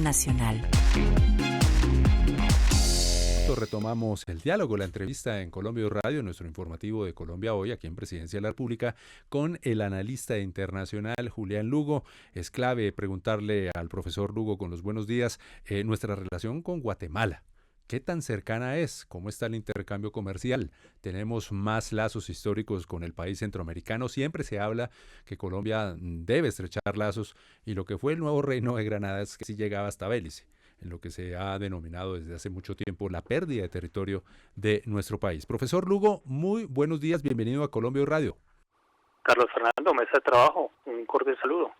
internacional. Retomamos el diálogo, la entrevista en Colombia Radio, nuestro informativo de Colombia Hoy, aquí en Presidencia de la República, con el analista internacional Julián Lugo. Es clave preguntarle al profesor Lugo, con los buenos días, nuestra relación con Guatemala. ¿Qué tan cercana es? ¿Cómo está el intercambio comercial? ¿Tenemos más lazos históricos con el país centroamericano? Siempre se habla que Colombia debe estrechar lazos, y lo que fue el nuevo Reino de Granada es que sí llegaba hasta Bélice, en lo que se ha denominado desde hace mucho tiempo la pérdida de territorio de nuestro país. Profesor Lugo, muy buenos días, bienvenido a Colombia Radio. Carlos Fernando, mesa de trabajo, un cordial saludo.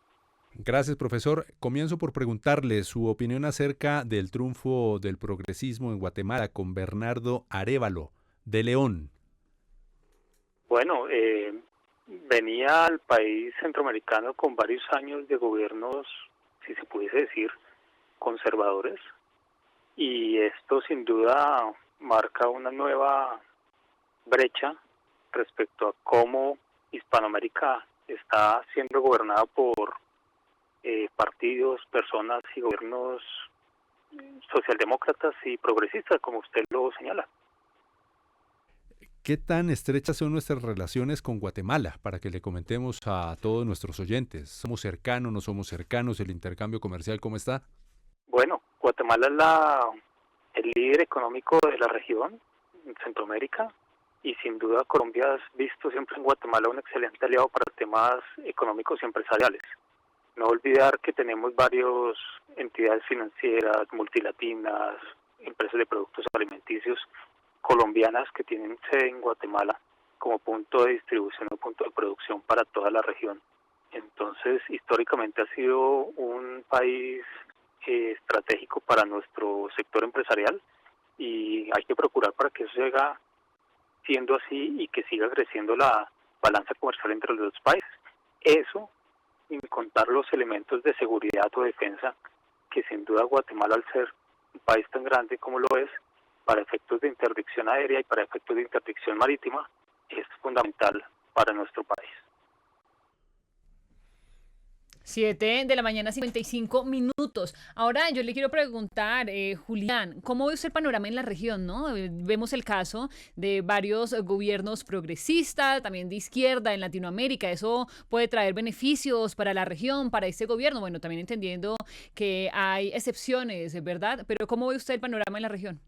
Gracias, profesor. Comienzo por preguntarle su opinión acerca del triunfo del progresismo en Guatemala con Bernardo Arévalo de León. Bueno, venía al país centroamericano con varios años de gobiernos, si se pudiese decir, conservadores, y esto sin duda marca una nueva brecha respecto a cómo Hispanoamérica está siendo gobernada por partidos, personas y gobiernos socialdemócratas y progresistas, como usted lo señala. ¿Qué tan estrechas son nuestras relaciones con Guatemala? Para que le comentemos a todos nuestros oyentes. ¿Somos cercanos, no somos cercanos? ¿El intercambio comercial cómo está? Bueno, Guatemala es el líder económico de la región, en Centroamérica, y sin duda Colombia ha visto siempre en Guatemala un excelente aliado para temas económicos y empresariales. No olvidar que tenemos varias entidades financieras, multilatinas, empresas de productos alimenticios colombianas que tienen sede en Guatemala como punto de distribución o punto de producción para toda la región. Entonces, históricamente ha sido un país estratégico para nuestro sector empresarial, y hay que procurar para que eso siga siendo así y que siga creciendo la balanza comercial entre los dos países. Eso, sin contar los elementos de seguridad o defensa, que sin duda Guatemala, al ser un país tan grande como lo es, para efectos de interdicción aérea y para efectos de interdicción marítima, es fundamental para nuestro país. 7 de la mañana, 55 minutos. Ahora yo le quiero preguntar, Julián, ¿cómo ve usted el panorama en la región, no? Vemos el caso de varios gobiernos progresistas, también de izquierda en Latinoamérica. ¿Eso puede traer beneficios para la región, para este gobierno? Bueno, también entendiendo que hay excepciones, ¿verdad? Pero ¿cómo ve usted el panorama en la región?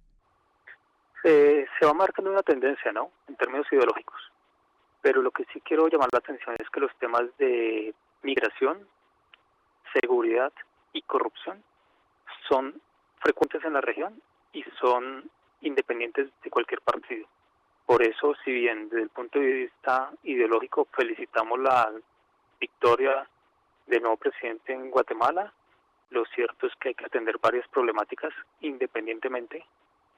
Se va marcando una tendencia, ¿no?, en términos ideológicos. Pero lo que sí quiero llamar la atención es que los temas de migración, seguridad y corrupción son frecuentes en la región y son independientes de cualquier partido. Por eso, si bien desde el punto de vista ideológico felicitamos la victoria del nuevo presidente en Guatemala, lo cierto es que hay que atender varias problemáticas independientemente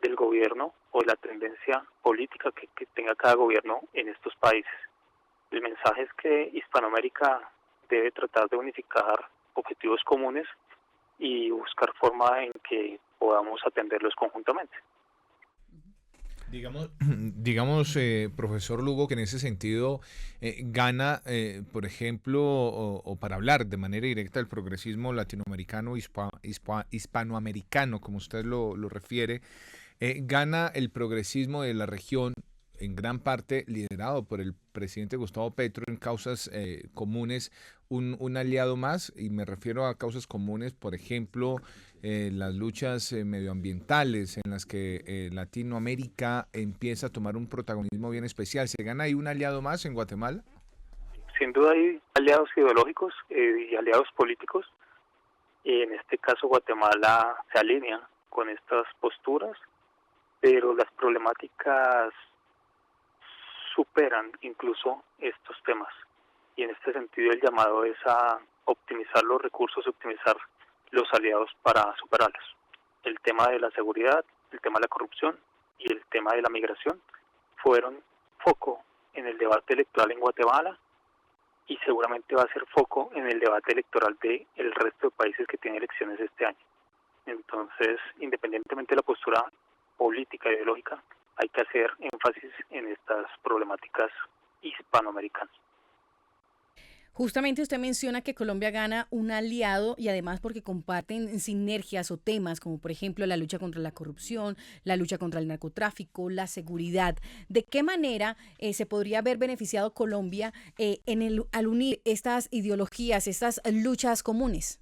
del gobierno o de la tendencia política que tenga cada gobierno en estos países. El mensaje es que Hispanoamérica debe tratar de unificar objetivos comunes y buscar forma en que podamos atenderlos conjuntamente. Digamos, profesor Lugo, que en ese sentido gana, por ejemplo, o para hablar de manera directa del progresismo latinoamericano, hispanoamericano, como usted lo refiere, gana el progresismo de la región, en gran parte liderado por el presidente Gustavo Petro, en causas comunes, un aliado más, y me refiero a causas comunes, por ejemplo, las luchas medioambientales, en las que Latinoamérica empieza a tomar un protagonismo bien especial. ¿Se gana ahí un aliado más en Guatemala? Sin duda hay aliados ideológicos y aliados políticos, y en este caso Guatemala se alinea con estas posturas, pero las problemáticas superan incluso estos temas, y en este sentido el llamado es a optimizar los recursos, optimizar los aliados para superarlos. El tema de la seguridad, el tema de la corrupción y el tema de la migración fueron foco en el debate electoral en Guatemala, y seguramente va a ser foco en el debate electoral de el resto de países que tienen elecciones este año. Entonces, independientemente de la postura política e ideológica, hay que hacer énfasis en estas problemáticas hispanoamericanas. Justamente usted menciona que Colombia gana un aliado y además porque comparten sinergias o temas como por ejemplo la lucha contra la corrupción, la lucha contra el narcotráfico, la seguridad. ¿De qué manera se podría haber beneficiado Colombia al unir estas ideologías, estas luchas comunes?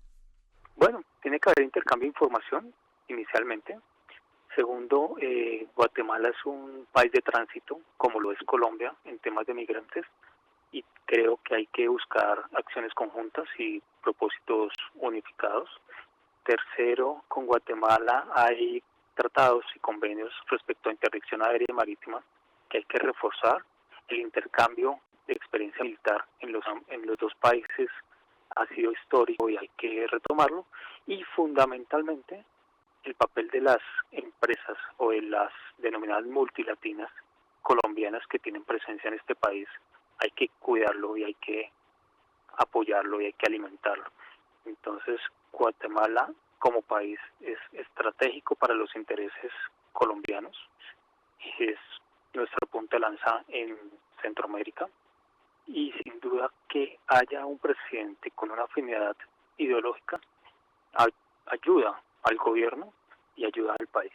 Bueno, tiene que haber intercambio de información inicialmente. Segundo, Guatemala es un país de tránsito, como lo es Colombia, en temas de migrantes, y creo que hay que buscar acciones conjuntas y propósitos unificados. Tercero, con Guatemala hay tratados y convenios respecto a interdicción aérea y marítima que hay que reforzar. El intercambio de experiencia militar en los dos países ha sido histórico y hay que retomarlo. Y fundamentalmente, el papel de las empresas o de las denominadas multilatinas colombianas que tienen presencia en este país, hay que cuidarlo y hay que apoyarlo y hay que alimentarlo. Entonces, Guatemala como país es estratégico para los intereses colombianos, es nuestra punta de lanza en Centroamérica y sin duda que haya un presidente con una afinidad ideológica ayuda al gobierno y ayuda al país.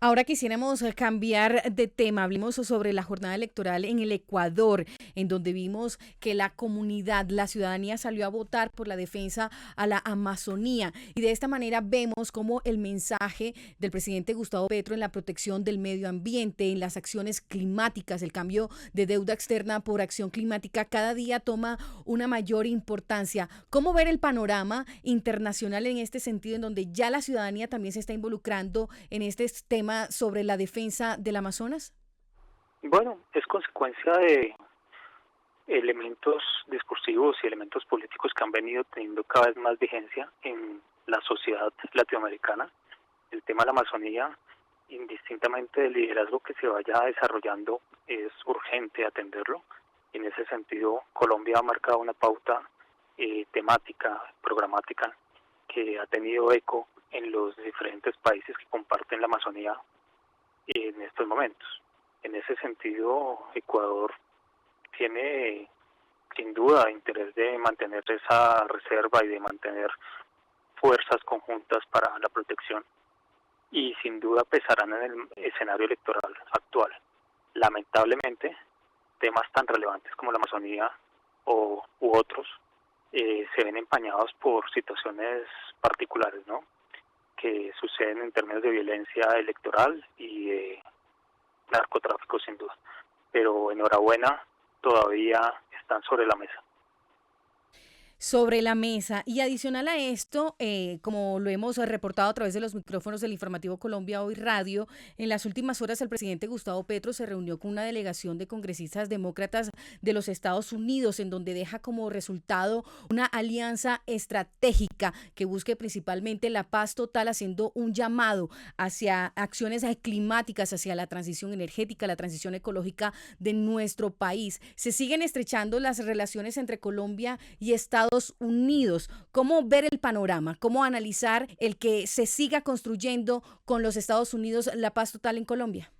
Ahora quisiéramos cambiar de tema. Hablemos sobre la jornada electoral en el Ecuador, en donde vimos que la comunidad, la ciudadanía salió a votar por la defensa a la Amazonía. Y de esta manera vemos cómo el mensaje del presidente Gustavo Petro en la protección del medio ambiente, en las acciones climáticas, el cambio de deuda externa por acción climática, cada día toma una mayor importancia. ¿Cómo ver el panorama internacional en este sentido, en donde ya la ciudadanía también se está involucrando en este tema sobre la defensa del Amazonas? Bueno, es consecuencia de elementos discursivos y elementos políticos que han venido teniendo cada vez más vigencia en la sociedad latinoamericana. El tema de la Amazonía, indistintamente del liderazgo que se vaya desarrollando, es urgente atenderlo. En ese sentido, Colombia ha marcado una pauta temática, programática, que ha tenido eco en los diferentes países que comparten la Amazonía en estos momentos. En ese sentido, Ecuador tiene sin duda interés de mantener esa reserva y de mantener fuerzas conjuntas para la protección y sin duda pesarán en el escenario electoral actual. Lamentablemente, temas tan relevantes como la Amazonía u otros se ven empañados por situaciones particulares, ¿no?, que suceden en términos de violencia electoral y de narcotráfico sin duda. Pero enhorabuena, todavía están sobre la mesa. Sobre la mesa. Y adicional a esto, como lo hemos reportado a través de los micrófonos del Informativo Colombia Hoy Radio, en las últimas horas el presidente Gustavo Petro se reunió con una delegación de congresistas demócratas de los Estados Unidos, en donde deja como resultado una alianza estratégica que busque principalmente la paz total, haciendo un llamado hacia acciones climáticas, hacia la transición energética, la transición ecológica de nuestro país. Se siguen estrechando las relaciones entre Colombia y Estados Unidos. ¿Cómo ver el panorama? ¿Cómo analizar el que se siga construyendo con los Estados Unidos la paz total en Colombia?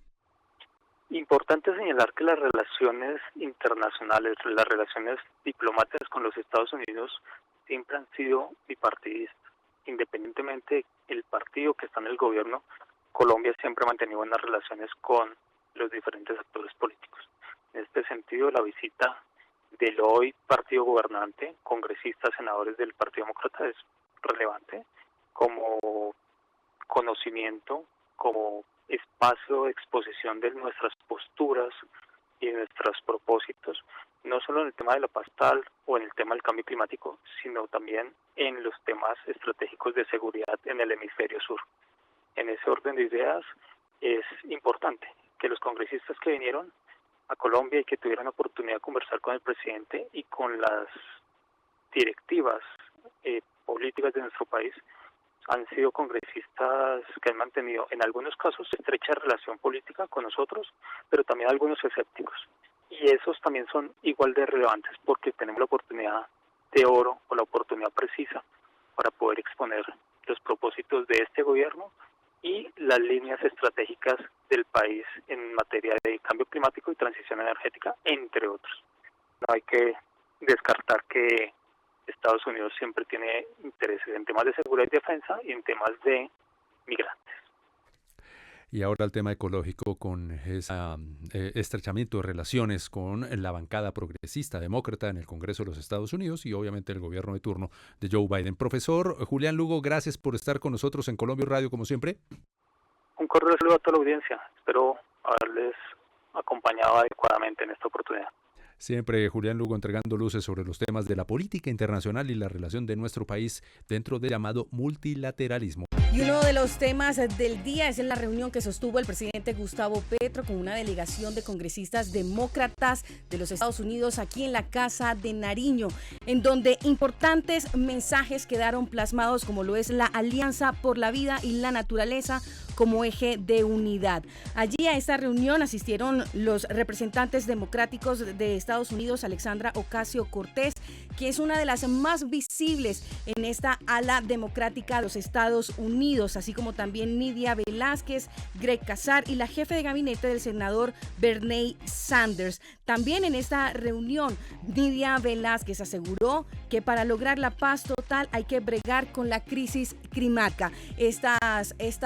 Importante señalar que las relaciones internacionales, las relaciones diplomáticas con los Estados Unidos siempre han sido bipartidistas. Independientemente del partido que está en el gobierno, Colombia siempre ha mantenido buenas relaciones con los diferentes actores políticos. En este sentido, la visita del hoy partido gobernante, congresistas, senadores del Partido Demócrata, es relevante como conocimiento, como espacio de exposición de nuestras posturas y de nuestros propósitos, no solo en el tema de la paz tal o en el tema del cambio climático, sino también en los temas estratégicos de seguridad en el hemisferio sur. En ese orden de ideas es importante que los congresistas que vinieron a Colombia y que tuvieran oportunidad de conversar con el presidente y con las directivas políticas de nuestro país han sido congresistas que han mantenido en algunos casos estrecha relación política con nosotros, pero también algunos escépticos. Y esos también son igual de relevantes porque tenemos la oportunidad de oro o la oportunidad precisa para poder exponer los propósitos de este gobierno y las líneas estratégicas del país en materia de cambio climático y transición energética, entre otros. No hay que descartar que Estados Unidos siempre tiene intereses en temas de seguridad y defensa y en temas de migrantes. Y ahora el tema ecológico con ese estrechamiento de relaciones con la bancada progresista demócrata en el Congreso de los Estados Unidos y obviamente el gobierno de turno de Joe Biden. Profesor Julián Lugo, gracias por estar con nosotros en Colombia Radio como siempre. Un cordial saludo a toda la audiencia. Espero haberles acompañado adecuadamente en esta oportunidad. Siempre Julián Lugo entregando luces sobre los temas de la política internacional y la relación de nuestro país dentro del llamado multilateralismo. Y uno de los temas del día es en la reunión que sostuvo el presidente Gustavo Petro con una delegación de congresistas demócratas de los Estados Unidos aquí en la Casa de Nariño, en donde importantes mensajes quedaron plasmados, como lo es la Alianza por la Vida y la Naturaleza como eje de unidad. Allí a esta reunión asistieron los representantes democráticos de Estados Unidos, Alexandra Ocasio-Cortez, que es una de las más visibles en esta ala democrática de los Estados Unidos, así como también Nydia Velázquez, Greg Casar y la jefe de gabinete del senador Bernie Sanders. También en esta reunión, Nydia Velázquez aseguró que para lograr la paz total hay que bregar con la crisis climática. Esta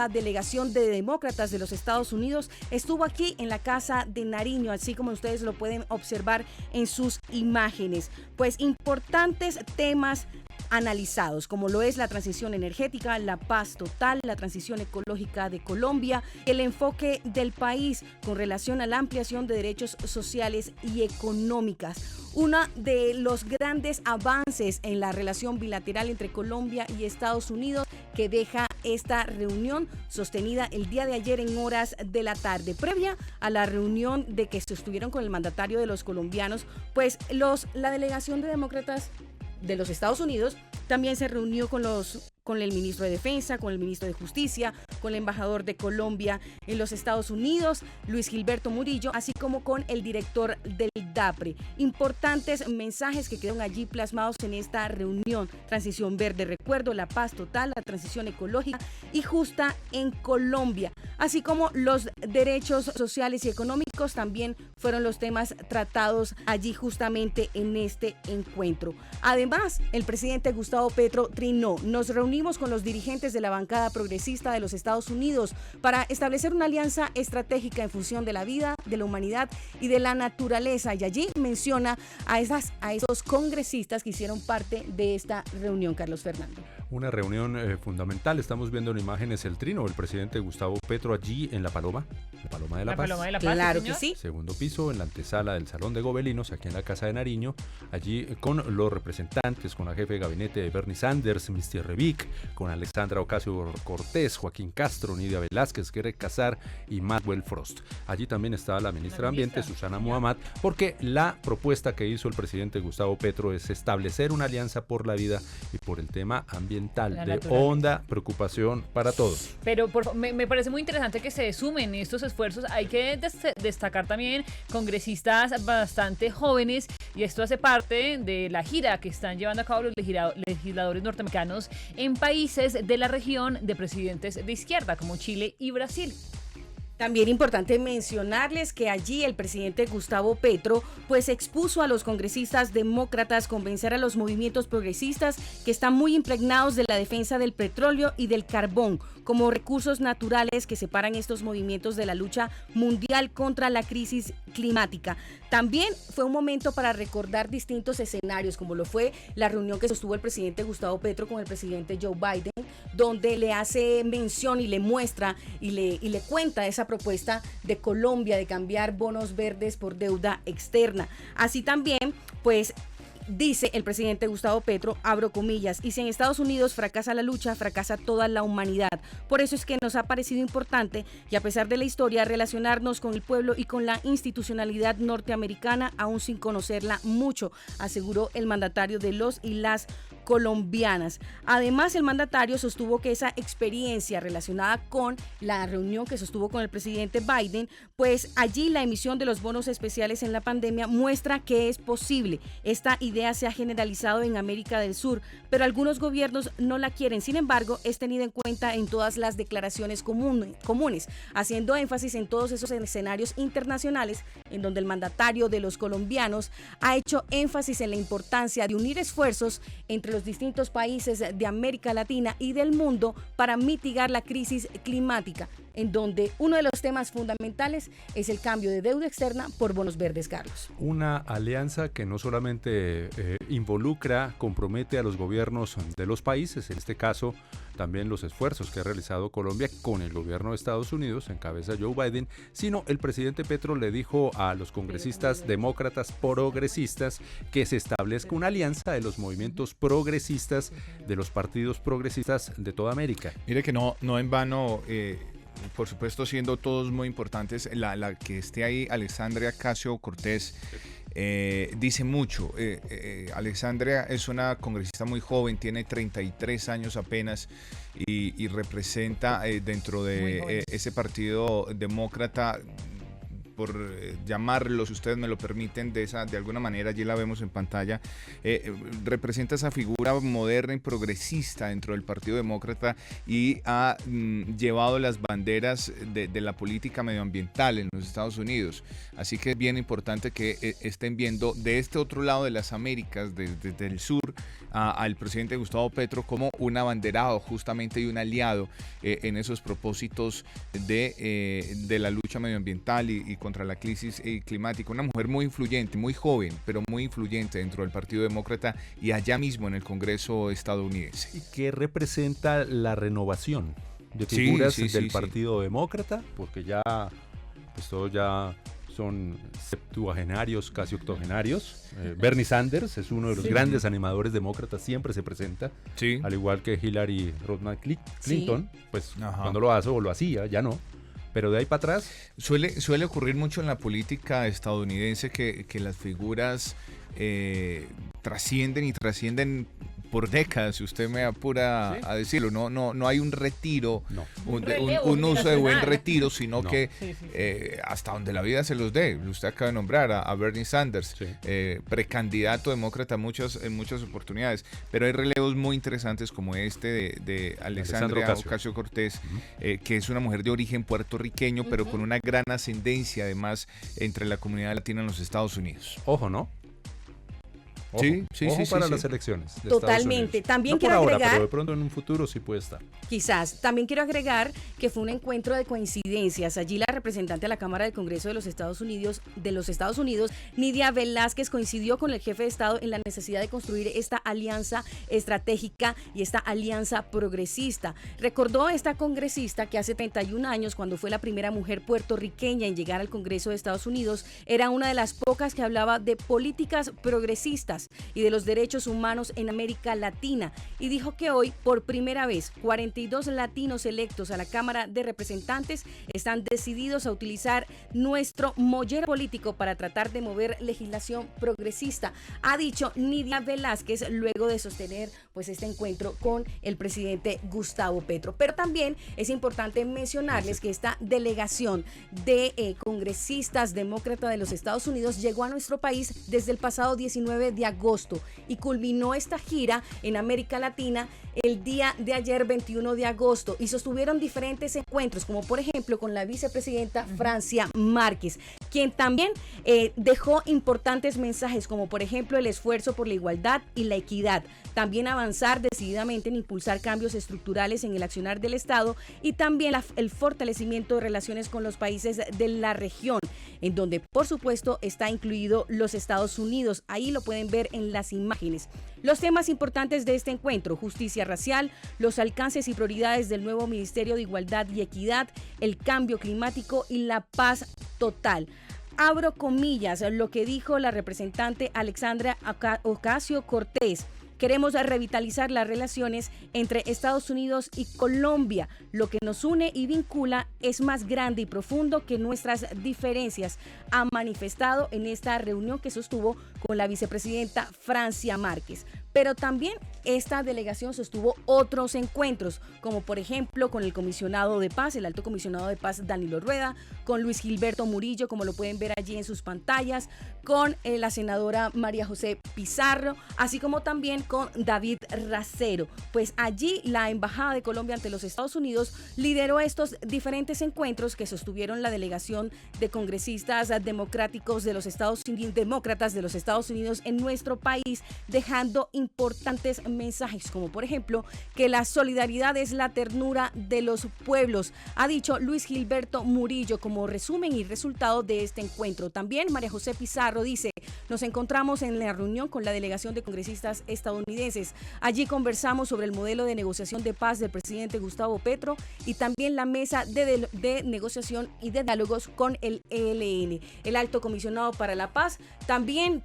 delegación de demócratas de los Estados Unidos estuvo aquí en la Casa de Nariño, así como ustedes lo pueden observar en sus imágenes. Pues importantes temas analizados, como lo es la transición energética, la paz total, la transición ecológica de Colombia, el enfoque del país con relación a la ampliación de derechos sociales y económicas. Uno de los grandes avances en la relación bilateral entre Colombia y Estados Unidos que deja esta reunión sostenida el día de ayer en horas de la tarde, previa a la reunión de que sostuvieron con el mandatario de los colombianos, pues la delegación de demócratas de los Estados Unidos también se reunió con el ministro de Defensa, con el ministro de Justicia, con el embajador de Colombia en los Estados Unidos, Luis Gilberto Murillo, así como con el director del DAPRE. Importantes mensajes que quedaron allí plasmados en esta reunión: transición verde, recuerdo, la paz total, la transición ecológica y justa en Colombia, así como los derechos sociales y económicos también fueron los temas tratados allí justamente en este encuentro. Además, el presidente Gustavo Petro trinó: nos reunimos con los dirigentes de la bancada progresista de los Estados Unidos para establecer una alianza estratégica en función de la vida, de la humanidad y de la naturaleza. Y allí menciona a esos congresistas que hicieron parte de esta reunión, Carlos Fernando. Una reunión fundamental. Estamos viendo en imágenes el trino del presidente Gustavo Petro allí en La Paloma de la Paz. Paloma de la Paz, claro ¿sí, que sí. Segundo piso, en la antesala del Salón de Gobelinos, aquí en la Casa de Nariño, allí con los representantes, con la jefe de gabinete de Bernie Sanders, Misty Revic, con Alexandra Ocasio-Cortez, Joaquín Castro, Nydia Velázquez, Greg Casar y Maxwell Frost. Allí también estaba la ministra de Ambiente, Susana Muhammad, porque la propuesta que hizo el presidente Gustavo Petro es establecer una alianza por la vida y por el tema ambiental de honda preocupación para todos. Pero me parece muy interesante que se sumen estos esfuerzos. Hay que destacar también congresistas bastante jóvenes, y esto hace parte de la gira que están llevando a cabo los legisladores norteamericanos en países de la región de presidentes de izquierda como Chile y Brasil. También importante mencionarles que allí el presidente Gustavo Petro pues expuso a los congresistas demócratas convencer a los movimientos progresistas que están muy impregnados de la defensa del petróleo y del carbón como recursos naturales que separan estos movimientos de la lucha mundial contra la crisis climática. También fue un momento para recordar distintos escenarios, como lo fue la reunión que sostuvo el presidente Gustavo Petro con el presidente Joe Biden, donde le hace mención y le muestra y le cuenta esa propuesta de Colombia de cambiar bonos verdes por deuda externa. Así también, pues, dice el presidente Gustavo Petro, abro comillas, y si en Estados Unidos fracasa la lucha, fracasa toda la humanidad. Por eso es que nos ha parecido importante, y a pesar de la historia, relacionarnos con el pueblo y con la institucionalidad norteamericana, aún sin conocerla mucho, aseguró el mandatario de los y las colombianas. Además, el mandatario sostuvo que esa experiencia relacionada con la reunión que sostuvo con el presidente Biden, pues allí la emisión de los bonos especiales en la pandemia muestra que es posible. Esta idea se ha generalizado en América del Sur, pero algunos gobiernos no la quieren. Sin embargo, es tenida en cuenta en todas las declaraciones comunes, haciendo énfasis en todos esos escenarios internacionales en donde el mandatario de los colombianos ha hecho énfasis en la importancia de unir esfuerzos entre los distintos países de América Latina y del mundo para mitigar la crisis climática, en donde uno de los temas fundamentales es el cambio de deuda externa por bonos verdes, Carlos. Una alianza que no solamente involucra, compromete a los gobiernos de los países, en este caso también los esfuerzos que ha realizado Colombia con el gobierno de Estados Unidos, en cabeza Joe Biden, sino el presidente Petro le dijo a los congresistas demócratas progresistas que se establezca una alianza de los movimientos progresistas, de los partidos progresistas de toda América. Mire que no en vano, por supuesto siendo todos muy importantes, la que esté ahí Alexandria Ocasio-Cortez dice mucho. Alexandria es una congresista muy joven, tiene 33 años apenas y representa dentro de ese partido demócrata, por llamarlo, si ustedes me lo permiten, de alguna manera, allí la vemos en pantalla, representa esa figura moderna y progresista dentro del Partido Demócrata y ha llevado las banderas de la política medioambiental en los Estados Unidos. Así que es bien importante que estén viendo de este otro lado de las Américas, desde el sur, al presidente Gustavo Petro como un abanderado justamente y un aliado en esos propósitos de la lucha medioambiental y contra la crisis climática. Una mujer muy influyente, muy joven, pero muy influyente dentro del Partido Demócrata y allá mismo en el Congreso estadounidense. ¿Y qué representa la renovación de figuras del Partido Demócrata? Porque ya, pues todos ya son septuagenarios, casi octogenarios. Bernie Sanders es uno de los grandes animadores demócratas, siempre se presenta, al igual que Hillary Rodham Clinton, pues cuando lo hace o lo hacía, ya no. Pero de ahí para atrás suele ocurrir mucho en la política estadounidense que las figuras trascienden por décadas, si usted me apura a decirlo. No hay un retiro, un uso de buen retiro, sino que hasta donde la vida se los dé. Usted acaba de nombrar a Bernie Sanders, precandidato demócrata en muchas oportunidades, pero hay relevos muy interesantes como este de Alexandria Ocasio-Cortez, que es una mujer de origen puertorriqueño, pero con una gran ascendencia además entre la comunidad latina en los Estados Unidos. Ojo, ¿no? Ojo, ojo para las elecciones de Totalmente. También no quiero por ahora, agregar, pero de pronto en un futuro sí puede estar. Quizás. También quiero agregar que fue un encuentro de coincidencias. Allí la representante de la Cámara del Congreso de los Estados Unidos, Nydia Velázquez, coincidió con el jefe de Estado en la necesidad de construir esta alianza estratégica y esta alianza progresista. Recordó esta congresista que hace 31 años, cuando fue la primera mujer puertorriqueña en llegar al Congreso de Estados Unidos, era una de las pocas que hablaba de políticas progresistas y de los derechos humanos en América Latina, y dijo que hoy, por primera vez, 42 latinos electos a la Cámara de Representantes están decididos a utilizar nuestro mollero político para tratar de mover legislación progresista, ha dicho Nydia Velázquez luego de sostener pues este encuentro con el presidente Gustavo Petro. Pero también es importante mencionarles que esta delegación de congresistas demócratas de los Estados Unidos llegó a nuestro país desde el pasado 19 de agosto y culminó esta gira en América Latina el día de ayer, 21 de agosto, y sostuvieron diferentes encuentros, como por ejemplo con la vicepresidenta Francia Márquez, quien también dejó importantes mensajes, como por ejemplo el esfuerzo por la igualdad y la equidad, también avanzar decididamente en impulsar cambios estructurales en el accionar del Estado y también el fortalecimiento de relaciones con los países de la región, en donde por supuesto está incluido los Estados Unidos. Ahí lo pueden ver en las imágenes. Los temas importantes de este encuentro: justicia racial, los alcances y prioridades del nuevo Ministerio de Igualdad y Equidad, el cambio climático y la paz total. Abro comillas lo que dijo la representante Alexandria Ocasio-Cortez. Queremos revitalizar las relaciones entre Estados Unidos y Colombia. Lo que nos une y vincula es más grande y profundo que nuestras diferencias, ha manifestado en esta reunión que sostuvo con la vicepresidenta Francia Márquez. pero también esta delegación sostuvo otros encuentros, como por ejemplo con el comisionado de paz, el alto comisionado de paz Danilo Rueda, con Luis Gilberto Murillo, como lo pueden ver allí en sus pantallas, con la senadora María José Pizarro, así como también con David Racero. Pues allí la Embajada de Colombia ante los Estados Unidos lideró estos diferentes encuentros que sostuvieron la delegación de congresistas democráticos de los Estados Unidos, demócratas de los Estados Unidos en nuestro país, dejando importantes mensajes, como por ejemplo que la solidaridad es la ternura de los pueblos, ha dicho Luis Gilberto Murillo como resumen y resultado de este encuentro. También María José Pizarro dice: nos encontramos en la reunión con la delegación de congresistas estadounidenses. Allí conversamos sobre el modelo de negociación de paz del presidente Gustavo Petro y también la mesa de negociación y de diálogos con el ELN. El alto comisionado para la paz también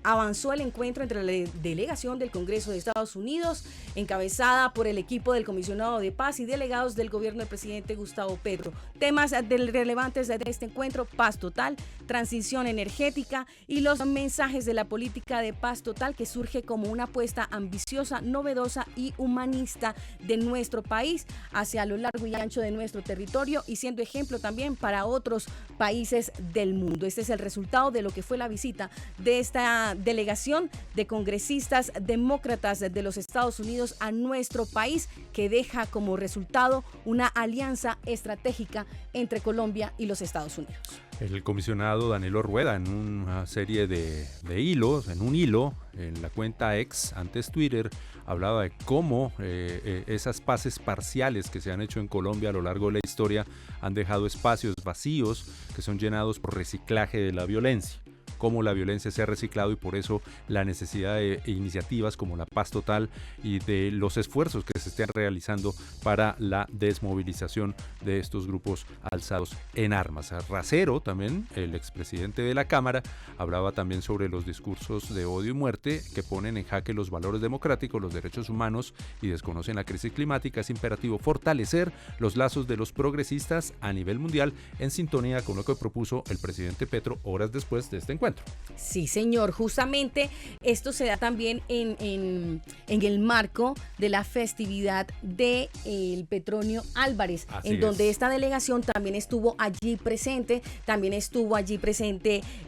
avanzó el encuentro entre la delegación del Congreso de Estados Unidos, encabezada por el equipo del comisionado de paz y delegados del gobierno del presidente Gustavo Petro. Temas relevantes de este encuentro: paz total, transición energética y los mensajes de la política de paz total, que surge como una apuesta ambiciosa, novedosa y humanista de nuestro país hacia lo largo y ancho de nuestro territorio y siendo ejemplo también para otros países del mundo. Este es el resultado de lo que fue la visita de esta delegación de congresistas demócratas de los Estados Unidos a nuestro país, que deja como resultado una alianza estratégica entre Colombia y los Estados Unidos. El comisionado Danilo Rueda, en una serie de hilos, en un hilo en la cuenta X, antes Twitter, hablaba de cómo esas paces parciales que se han hecho en Colombia a lo largo de la historia han dejado espacios vacíos que son llenados por reciclaje de la violencia. Cómo la violencia se ha reciclado y por eso la necesidad de iniciativas como la paz total y de los esfuerzos que se estén realizando para la desmovilización de estos grupos alzados en armas. Racero, también el expresidente de la Cámara, hablaba también sobre los discursos de odio y muerte que ponen en jaque los valores democráticos, los derechos humanos y desconocen la crisis climática. Es imperativo fortalecer los lazos de los progresistas a nivel mundial, en sintonía con lo que propuso el presidente Petro horas después de este encuentro. Sí, señor, justamente esto se da también en el marco de la festividad del Petronio Álvarez, Así en donde es. esta delegación también estuvo allí presente,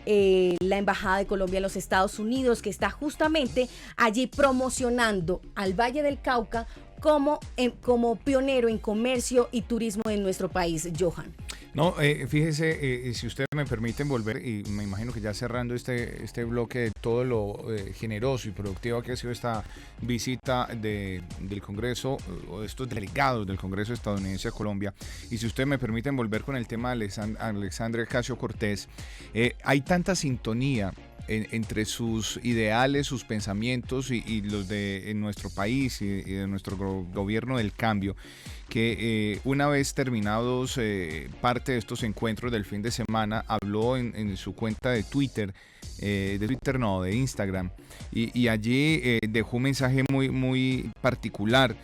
la Embajada de Colombia en los Estados Unidos, que está justamente allí promocionando al Valle del Cauca como pionero en comercio y turismo en nuestro país, Johan. No, fíjese, si ustedes me permiten volver, y me imagino que ya cerrando este bloque de todo lo generoso y productivo que ha sido esta visita del Congreso, o de estos delegados del Congreso estadounidense a Colombia, y si ustedes me permiten volver con el tema de Alexandria Ocasio-Cortez, hay tanta sintonía entre sus ideales, sus pensamientos y los de nuestro país y de nuestro gobierno del cambio, que una vez terminados parte de estos encuentros del fin de semana, habló en su cuenta de Twitter, de Instagram, y allí dejó un mensaje muy particular,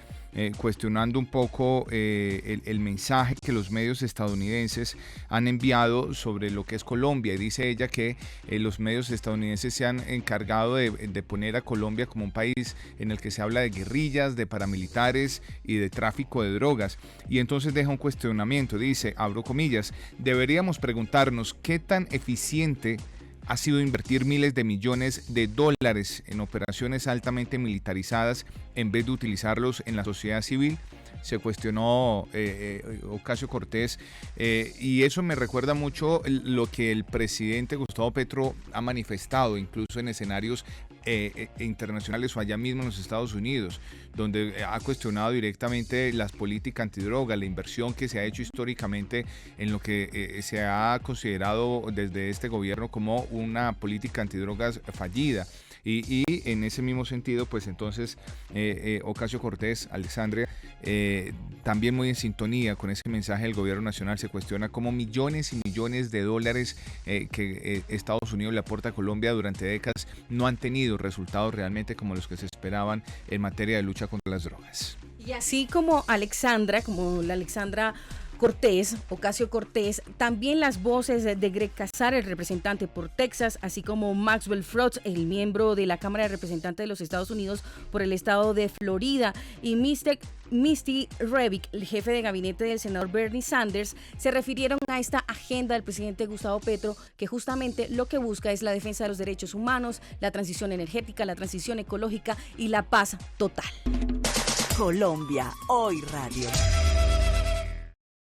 cuestionando un poco el mensaje que los medios estadounidenses han enviado sobre lo que es Colombia. Y dice ella que los medios estadounidenses se han encargado de poner a Colombia como un país en el que se habla de guerrillas, de paramilitares y de tráfico de drogas. Y entonces deja un cuestionamiento, dice, abro comillas: deberíamos preguntarnos qué tan eficiente ha sido invertir miles de millones de dólares en operaciones altamente militarizadas en vez de utilizarlos en la sociedad civil. Se cuestionó Ocasio-Cortez, y eso me recuerda mucho lo que el presidente Gustavo Petro ha manifestado, incluso en escenarios internacionales o allá mismo en los Estados Unidos, donde ha cuestionado directamente las políticas antidroga, la inversión que se ha hecho históricamente en lo que se ha considerado desde este gobierno como una política antidrogas fallida. Y en ese mismo sentido, pues entonces Ocasio-Cortez, Alexandria, también muy en sintonía con ese mensaje del gobierno nacional, se cuestiona cómo millones y millones de dólares que Estados Unidos le aporta a Colombia durante décadas no han tenido resultados realmente como los que se esperaban en materia de lucha contra las drogas. Y así como la Alexandra Cortés, Ocasio-Cortez, también las voces de Greg Casar, el representante por Texas, así como Maxwell Frotz, el miembro de la Cámara de Representantes de los Estados Unidos por el estado de Florida, y Misty Revick, el jefe de gabinete del senador Bernie Sanders, se refirieron a esta agenda del presidente Gustavo Petro, que justamente lo que busca es la defensa de los derechos humanos, la transición energética, la transición ecológica y la paz total. Colombia Hoy Radio.